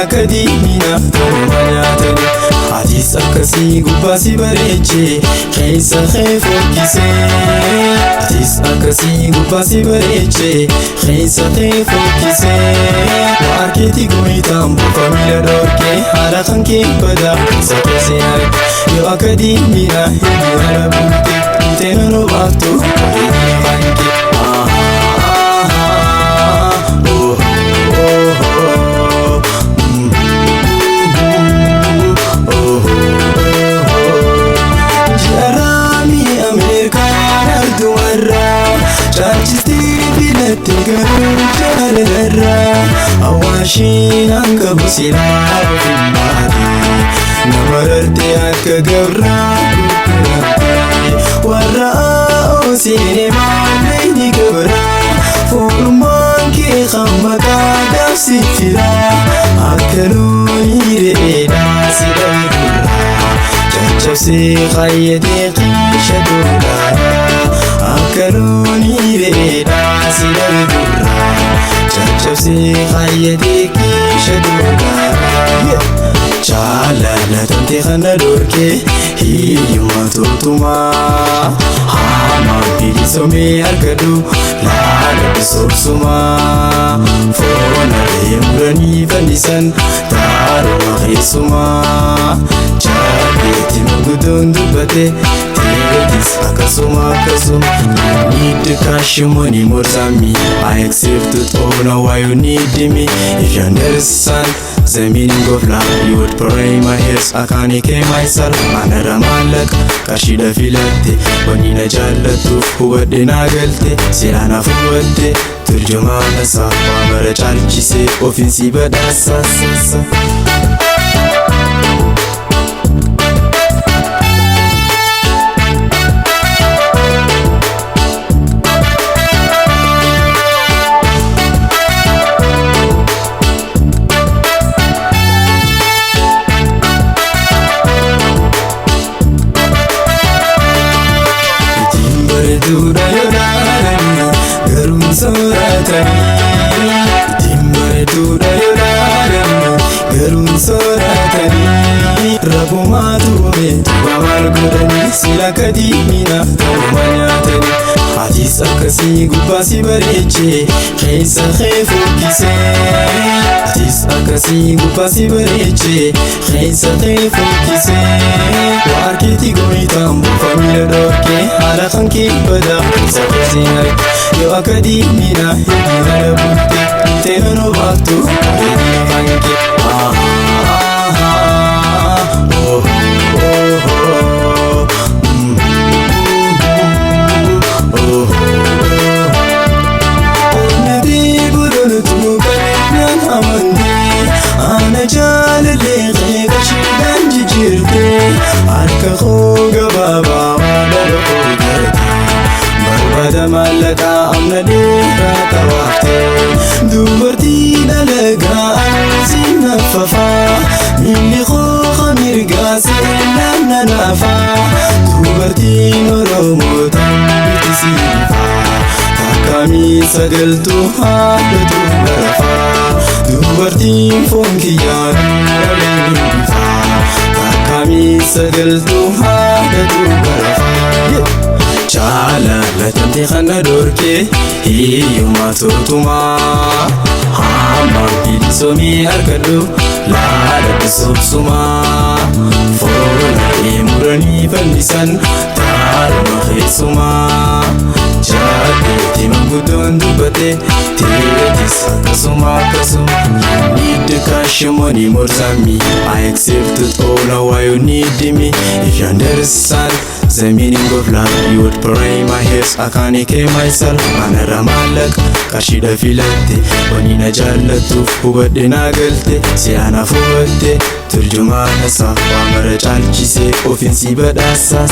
akadiimina tarumanyaatani Atis akkasii gubbaasi bareeche keessa kee fokkisee Atis akkasii gubbaasi bareeche keessa kee fokkisee Waarkeetii gooyitaan buufa miila dhoorkee haala kan kee badaa keessa keessee arge Yoo akadiimina hiriira buute buuteen obaaftu bareedina bankee Ji'araamitti American ardumaara calchiftee filaate garuu jalalaraa Awaashiin hanga busilaa ofimmaate namararte akka gabraa gurguratte warra oosine maalleeyni gabraa foormaan kee kan maqaa dabsifiraa akka loonii re'eedhaa si dhabeeduraa Chabsee qayyadee qiisha doolaa akka loonii re'eedhaa si dhabeeduraa Chabsee qayyadee qiisha doolaa Jaalalatamte kana dhorkee hiyyummaa toltumaa Hamaa bilisomee argadu laala bisoobsumaa Foonaree muranii fannisan taaruma keessumaa Jaabeetti magudoon dubbate teetis akkasuma You need the cash money more than me I accept it all now why you need me If you understand the meaning of love You would pray my ears I can't hear myself Anara malak kashida filaate Wanina jaalatuuf hubadhe naagalte Sirana fubadde turjumaana isaa Waamara caalchisee ofiinsi badhaasa Duda yodaadani garuu sooratanii Dimbare duda yodaadani garuu sooratanii Rabbumaatu uumeetu maal godhanii sila kadiimina taruma nyaatanii Atis akkasii gubbaasi bareeche keessa kee fokkisee Atis akkasii gubbaasi bareeche keessa kee fokkisee Waarkeetii gooyitaan buufa miila dhoorkee haala kan kee badaa keessa keessee arge Yoo akadiimina hiriira buute buuteen obaaftu bareedina bankee Ana jalalee qeeqashiidhaan jijjiirtee harka koo gabaabaa waadala koo garte Barbaada maallaqaa amna dheeraa qabaaftee Dubartii dhalagaa ansiin naffafaa Miilli koo qamirgaa seenaan nanaafaa Dubartiin Oromootaan biti siifaa Takkaamii sagaltuu haadhatu barafaa Dubartiin foon kiyyaan dhaleen bifaa Takkaamii sagaltuu haadhatu barafaa Jaalalatamte kana dhorkee hiyyummaa toltumaa Hamaa bilisomee argadhu laala bisoobsumaa Foonaree muranii fannisan taaruma keessumaa Jaabeetti magudoon dubbate teetis akkasuma You need the cash money more than me I accept it all now why you need me If you understand the meaning of love You would pray my ears I can't hear myself Anara malak kashida filaate Wanina jaalatuuf hubadhe naagalte Sirana fubadde turjumaana isaa Waamara caalchisee ofiinsi badhaasa